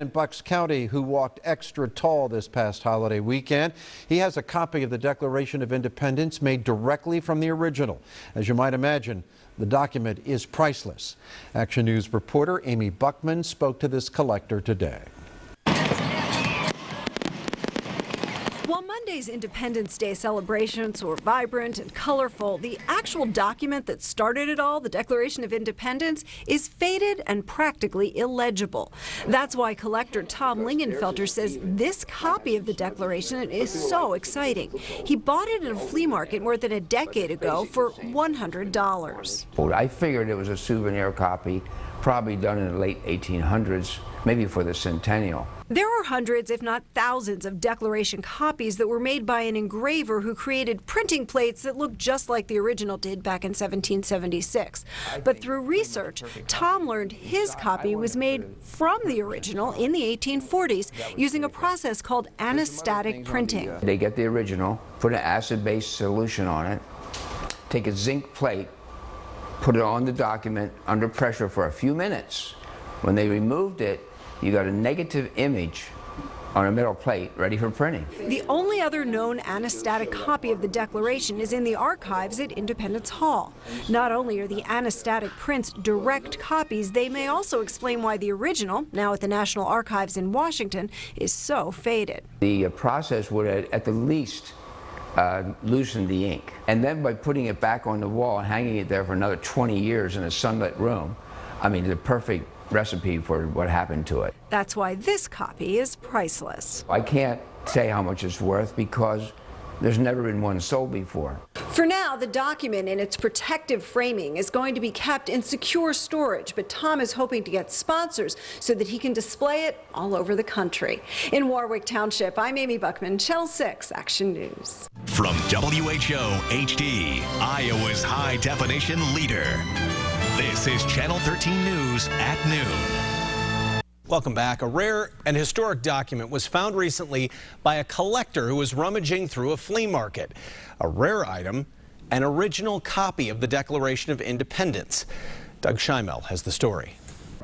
In Bucks County, who walked extra tall this past holiday weekend. He has a copy of the Declaration of Independence made directly from the original. As you might imagine, the document is priceless. Action News reporter Amy Buckman spoke to this collector today. While Monday's Independence Day celebrations were vibrant and colorful, the actual document that started it all, the Declaration of Independence, is faded and practically illegible. That's why collector Tom Lingenfelter says this copy of the Declaration is so exciting. He bought it at a flea market more than a decade ago for $100. I figured it was a souvenir copy, probably done in the late 1800s, maybe for the centennial. There are hundreds, if not thousands, of Declaration copies that were made by an engraver who created printing plates that look just like the original did back in 1776. But through research, Tom learned his copy was made from the original in the 1840s using a process called anastatic printing. They get the original, put an acid-based solution on it, take a zinc plate, put it on the document under pressure for a few minutes. When they removed it, you got a negative image on a metal plate ready for printing. The only other known anastatic copy of the Declaration is in the archives at Independence Hall. Not only are the anastatic prints direct copies, they may also explain why the original, now at the National Archives in Washington, is so faded. The process would at the least loosen the ink. And then by putting it back on the wall and hanging it there for another 20 years in a sunlit room, I mean, the perfect recipe for what happened to it. That's why this copy is priceless. I can't say how much it's worth because there's never been one sold before. For now, the document in its protective framing is going to be kept in secure storage, but Tom is hoping to get sponsors so that he can display it all over the country. In Warwick Township, I'm Amy Buckman, Channel 6 Action News. From WHO HD, Iowa's high definition leader. This is Channel 13 News at noon. Welcome back. A rare and historic document was found recently by a collector who was rummaging through a flea market. A rare item, an original copy of the Declaration of Independence. Doug Scheimel has the story.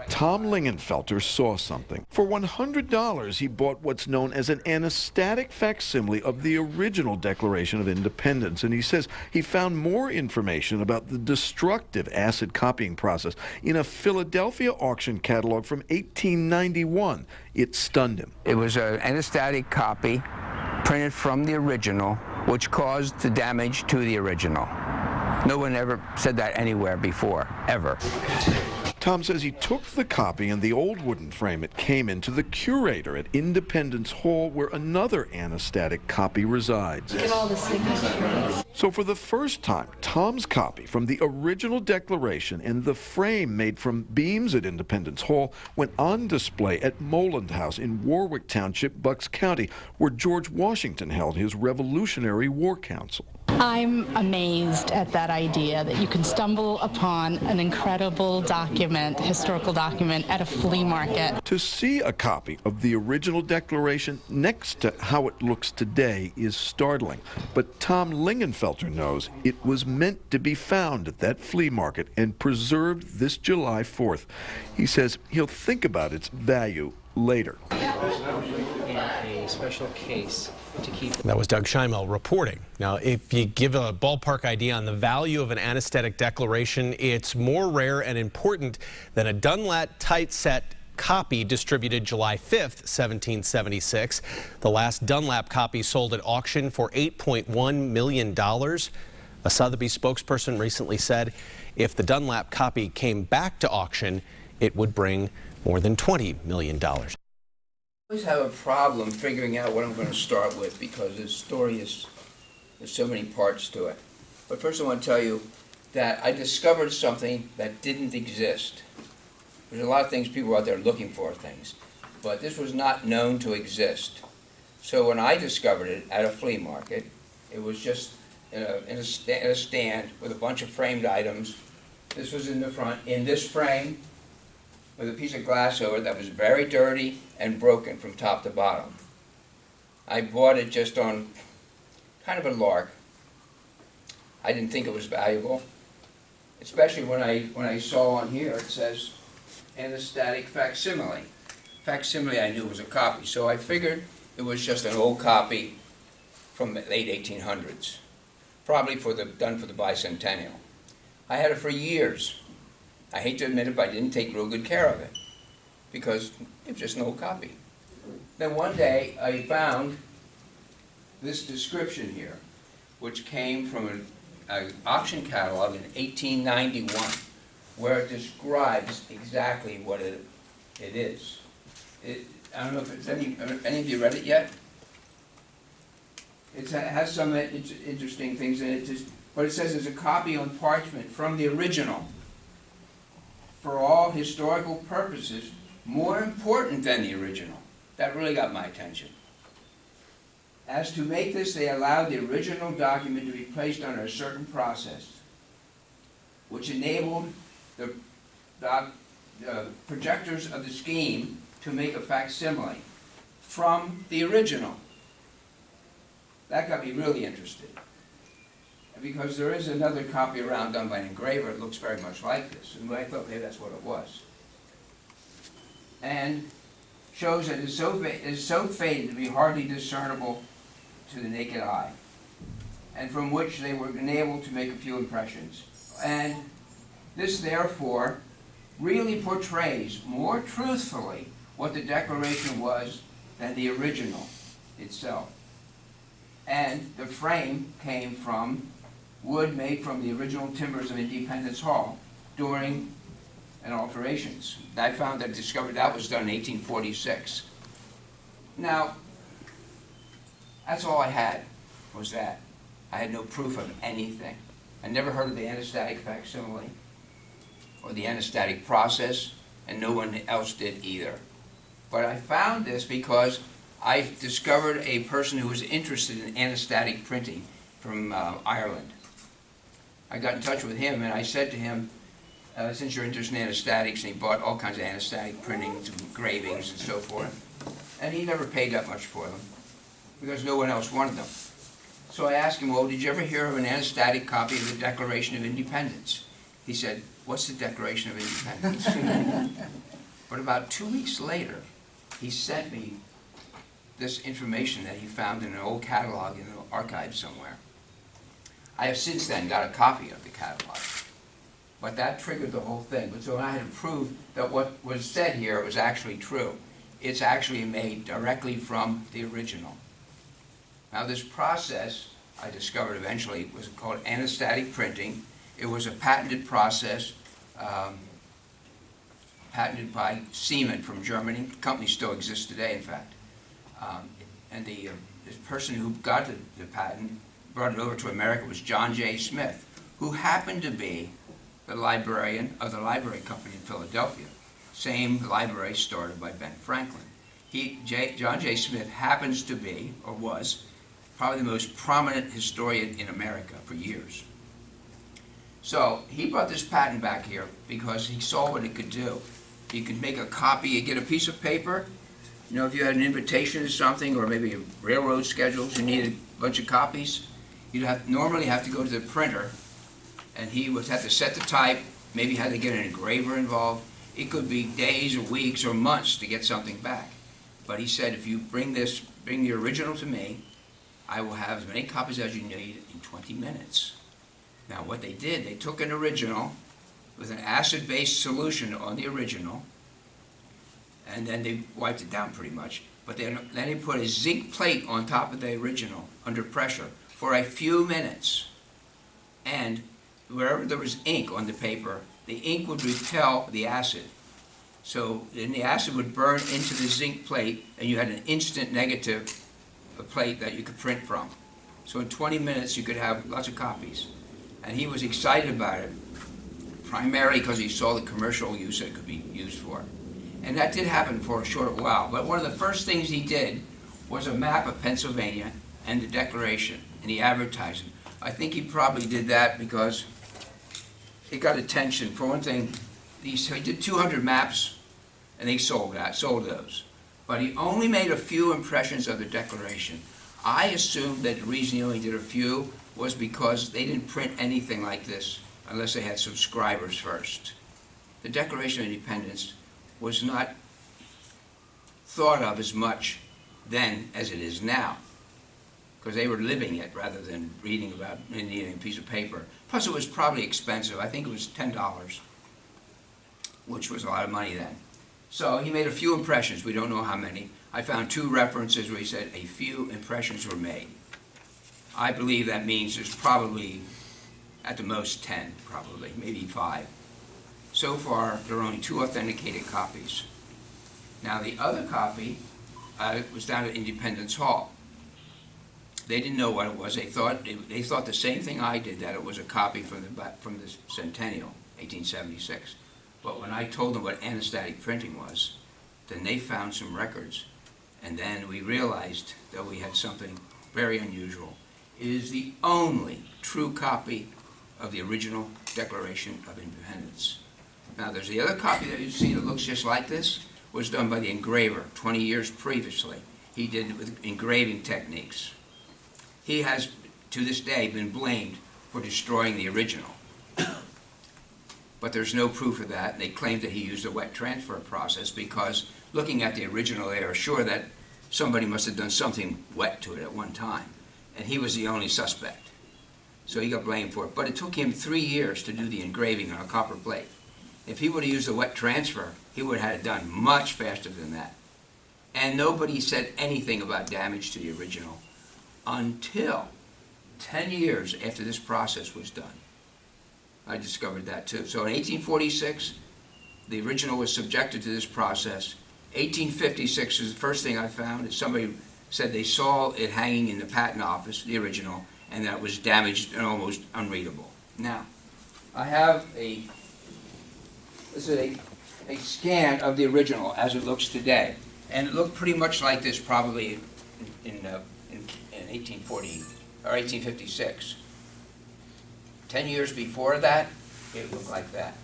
Tom Lingenfelter saw something. For $100, he bought what's known as an anastatic facsimile of the original Declaration of Independence, and he says he found more information about the destructive acid copying process in a Philadelphia auction catalog from 1891. It stunned him. It was an anastatic copy printed from the original, which caused the damage to the original. No one ever said that anywhere before, ever. Tom says he took the copy and the old wooden frame it came in to the curator at Independence Hall, where another anastatic copy resides. Look at all the signatures. So for the first time, Tom's copy from the original Declaration and the frame made from beams at Independence Hall went on display at Moland House in Warwick Township, Bucks County, where George Washington held his Revolutionary War Council. I'm amazed at that idea that you can stumble upon an incredible document, historical document, at a flea market. To see a copy of the original Declaration next to how it looks today is startling. But Tom Lingenfelter knows it was meant to be found at that flea market and preserved this July 4th. He says he'll think about its value later. In a special case to keep. That was Doug Scheimel reporting. Now, if you give a ballpark idea on the value of an anastatic declaration, it's more rare and important than a Dunlap typeset copy distributed July 5th, 1776. The last Dunlap copy sold at auction for $8.1 million. A Sotheby's spokesperson recently said if the Dunlap copy came back to auction, it would bring more than $20 million. I always have a problem figuring out what I'm going to start with because this story there's so many parts to it. But first I want to tell you that I discovered something that didn't exist. There's a lot of things people out there looking for things, but this was not known to exist. So when I discovered it at a flea market, it was just in a stand with a bunch of framed items. This was in the front, in this frame, with a piece of glass over it that was very dirty and broken from top to bottom. I bought it just on kind of a lark. I didn't think it was valuable, especially when I saw on here it says anastatic facsimile. facsimile I knew was a copy, so I figured it was just an old copy from the late 1800s, probably done for the bicentennial. I had it for years. I hate to admit it, but I didn't take real good care of it because it was just an old copy. Then one day I found this description here, which came from an auction catalog in 1891, where it describes exactly what it is. I don't know if any of you read it yet. It has some interesting things in it, but it says it's a copy on parchment from the original. For all historical purposes, more important than the original. That really got my attention. As to make this, they allowed the original document to be placed under a certain process, which enabled the projectors of the scheme to make a facsimile from the original. That got me really interested, because there is another copy around done by an engraver that looks very much like this, and I thought maybe that's what it was. And shows that it's so faded to be hardly discernible to the naked eye, and from which they were enabled to make a few impressions. And this, therefore, really portrays more truthfully what the Declaration was than the original itself. And the frame came from wood made from the original timbers of Independence Hall during an alterations. I discovered that was done in 1846. Now, that's all I had, was that. I had no proof of anything. I never heard of the anastatic facsimile or the anastatic process, and no one else did either. But I found this because I discovered a person who was interested in anastatic printing from Ireland. I got in touch with him and I said to him, since you're interested in anastatics, and he bought all kinds of anastatic printings, engravings, and so forth. And he never paid that much for them because no one else wanted them. So I asked him, well, did you ever hear of an anastatic copy of the Declaration of Independence? He said, what's the Declaration of Independence? But about 2 weeks later, he sent me this information that he found in an old catalog in the archive somewhere. I have since then got a copy of the catalog. But that triggered the whole thing. But so I had to prove that what was said here was actually true. It's actually made directly from the original. Now this process, I discovered eventually, was called anastatic printing. It was a patented process, patented by Siemens from Germany. The company still exists today, in fact. And the person who got the patent, brought it over to America, was John J. Smith, who happened to be the librarian of the library company in Philadelphia. Same library started by Ben Franklin. John J. Smith happens to be, or was, probably the most prominent historian in America for years. So he brought this patent back here because he saw what it could do. You could make a copy, you get a piece of paper, you know, if you had an invitation to something, or maybe railroad schedules, you needed a bunch of copies, you'd normally have to go to the printer, and he would have to set the type, maybe had to get an engraver involved. It could be days or weeks or months to get something back. But he said, if you bring the original to me, I will have as many copies as you need in 20 minutes. Now what they did, they took an original with an acid-based solution on the original, and then they wiped it down pretty much. But then they put a zinc plate on top of the original under pressure for a few minutes. And wherever there was ink on the paper, the ink would repel the acid. So then the acid would burn into the zinc plate, and you had an instant negative plate that you could print from. So in 20 minutes you could have lots of copies. And he was excited about it, primarily because he saw the commercial use that it could be used for. And that did happen for a short while. But one of the first things he did was a map of Pennsylvania and the Declaration, and he advertised it. I think he probably did that because it got attention. For one thing, he did 200 maps, and he sold those. But he only made a few impressions of the Declaration. I assumed that the reason he only did a few was because they didn't print anything like this unless they had subscribers first. The Declaration of Independence was not thought of as much then as it is now, because they were living it rather than reading about and needing a piece of paper. Plus, it was probably expensive. I think it was $10, which was a lot of money then. So he made a few impressions. We don't know how many. I found 2 references where he said a few impressions were made. I believe that means there's probably, at the most, 10, probably, maybe 5. So far, there are only 2 authenticated copies. Now, the other copy was down at Independence Hall. They didn't know what it was. They thought the same thing I did, that it was a copy from the Centennial, 1876. But when I told them what anastatic printing was, then they found some records, and then we realized that we had something very unusual. It is the only true copy of the original Declaration of Independence. Now, there's the other copy that you see that looks just like this, was done by the engraver 20 years previously. He did it with engraving techniques. He has, to this day, been blamed for destroying the original. But there's no proof of that. They claim that he used a wet transfer process because, looking at the original, they are sure that somebody must have done something wet to it at one time. And he was the only suspect. So he got blamed for it. But it took him 3 years to do the engraving on a copper plate. If he would have used a wet transfer, he would have had it done much faster than that. And nobody said anything about damage to the original until 10 years after this process was done. I discovered that too. So in 1846, the original was subjected to this process. 1856 is the first thing I found. Is somebody said they saw it hanging in the patent office, the original, and that was damaged and almost unreadable. Now, I have this is a scan of the original as it looks today. And it looked pretty much like this probably in 1840 or 1856. 10 years before that, it looked like that.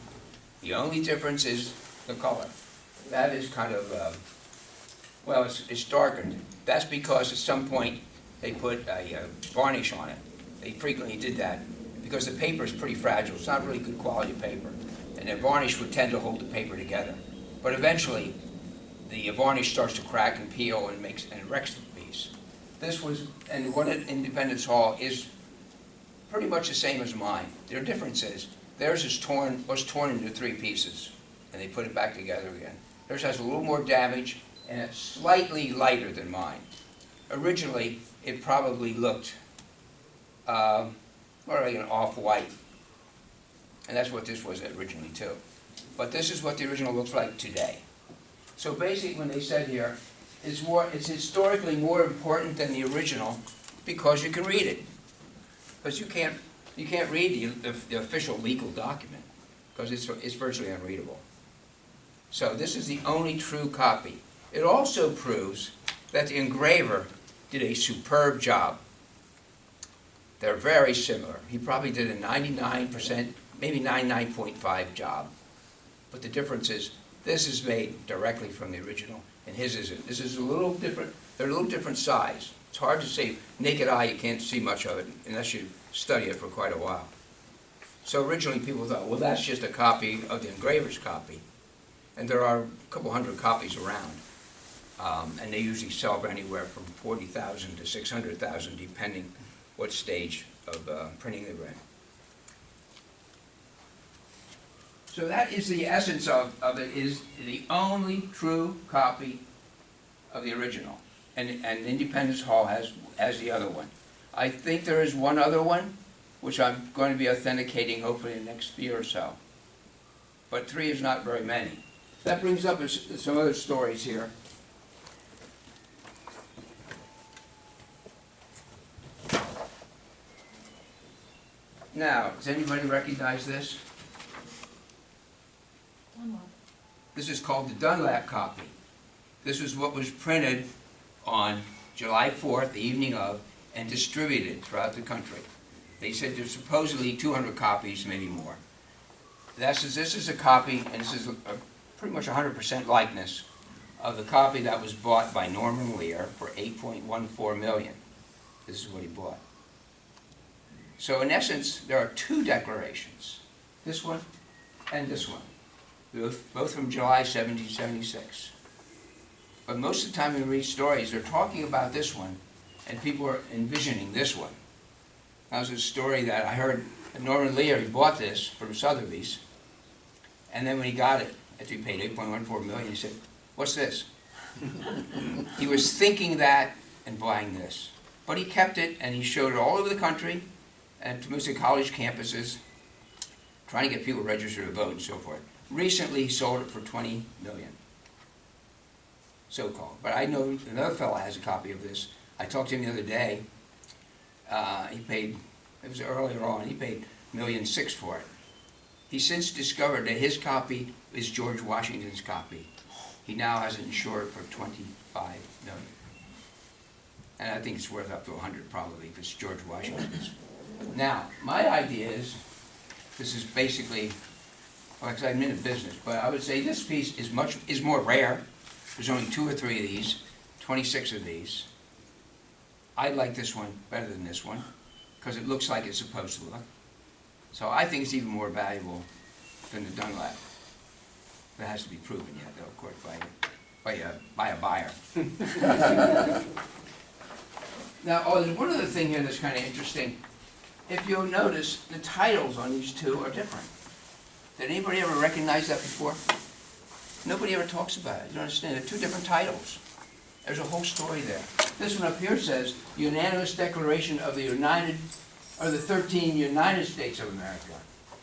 The only difference is the color. That is kind of, well, it's darkened. That's because at some point they put a varnish on it. They frequently did that because the paper is pretty fragile. It's not really good quality paper. And the varnish would tend to hold the paper together. But eventually, the varnish starts to crack and peel and wrecks the piece. This was, and the one at Independence Hall is pretty much the same as mine. Their difference is, theirs was torn into 3 pieces, and they put it back together again. Theirs has a little more damage, and it's slightly lighter than mine. Originally, it probably looked more like an off-white, and that's what this was originally too. But this is what the original looks like today. So basically, when they said here, it's historically more important than the original because you can read it. Because you can't read the official legal document because it's virtually unreadable. So this is the only true copy. It also proves that the engraver did a superb job. They're very similar. He probably did a 99%, maybe 99.5 job. But the difference is this is made directly from the original and his isn't. This is a little different. They're a little different size. It's hard to see. Naked eye, you can't see much of it unless you study it for quite a while. So originally people thought, well, that's just a copy of the engraver's copy. And there are a couple hundred copies around. And they usually sell for anywhere from 40,000 to 600,000, depending what stage of printing they were in. So that is the essence of it, is the only true copy of the original. And Independence Hall has the other one. I think there is one other one, which I'm going to be authenticating hopefully in the next year or so. But 3 is not very many. That brings up some other stories here. Now, does anybody recognize this? This is called the Dunlap copy. This is what was printed on July 4th, the evening of, and distributed throughout the country. They said there's supposedly 200 copies, maybe more. This is a copy, and this is pretty much 100% likeness of the copy that was bought by Norman Lear for $8.14 million. This is what he bought. So in essence, there are 2 declarations, this one and this one, both from July 1776. But most of the time when you read stories, they're talking about this one, and people are envisioning this one. That was a story that I heard that Norman Lear, he bought this from Sotheby's, and then when he got it, after he paid $8.14 million, he said, "What's this?" He was thinking that and buying this. But he kept it, and he showed it all over the country, and to mostly college campuses, trying to get people registered to vote and so forth. Recently, he sold it for $20 million, so-called. But I know another fellow has a copy of this. I talked to him the other day. He paid, it was earlier on, he paid $1.6 million for it. He since discovered that his copy is George Washington's copy. He now has it insured for $25 million. And I think it's worth up to 100 probably if it's George Washington's. Now, my idea is, this is basically, well, because I'm in the business, but I would say this piece is more rare. There's only 2 or 3 of these, 26 of these. I like this one better than this one because it looks like it's supposed to look. So I think it's even more valuable than the Dunlap. That has to be proven yet, though, of course, by a buyer. Now, there's one other thing here that's kind of interesting. If you'll notice, the titles on these two are different. Did anybody ever recognize that before? Nobody ever talks about it. You don't understand? They're 2 different titles. There's a whole story there. This one up here says, Unanimous Declaration of the 13 United States of America.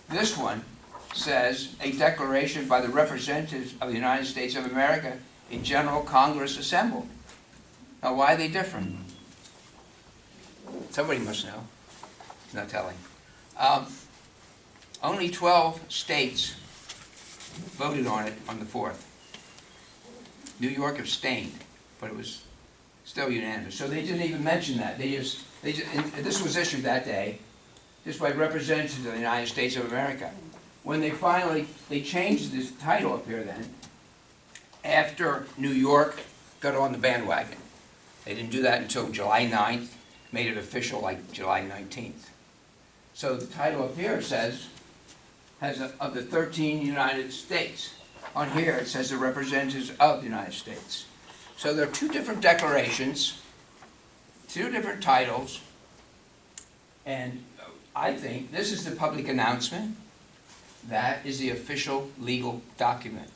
This one says, a declaration by the representatives of the United States of America in General Congress assembled. Now, why are they different? Somebody must know. It's not telling. Only 12 states voted on it on the 4th. New York abstained, but it was still unanimous. So they didn't even mention that. And this was issued that day, just by representatives of the United States of America. When they changed this title up here then, after New York got on the bandwagon. They didn't do that until July 9th, made it official like July 19th. So the title up here says, of the 13 United States. On here it says the representatives of the United States. So there are 2 different declarations, 2 different titles, and I think this is the public announcement. That is the official legal document.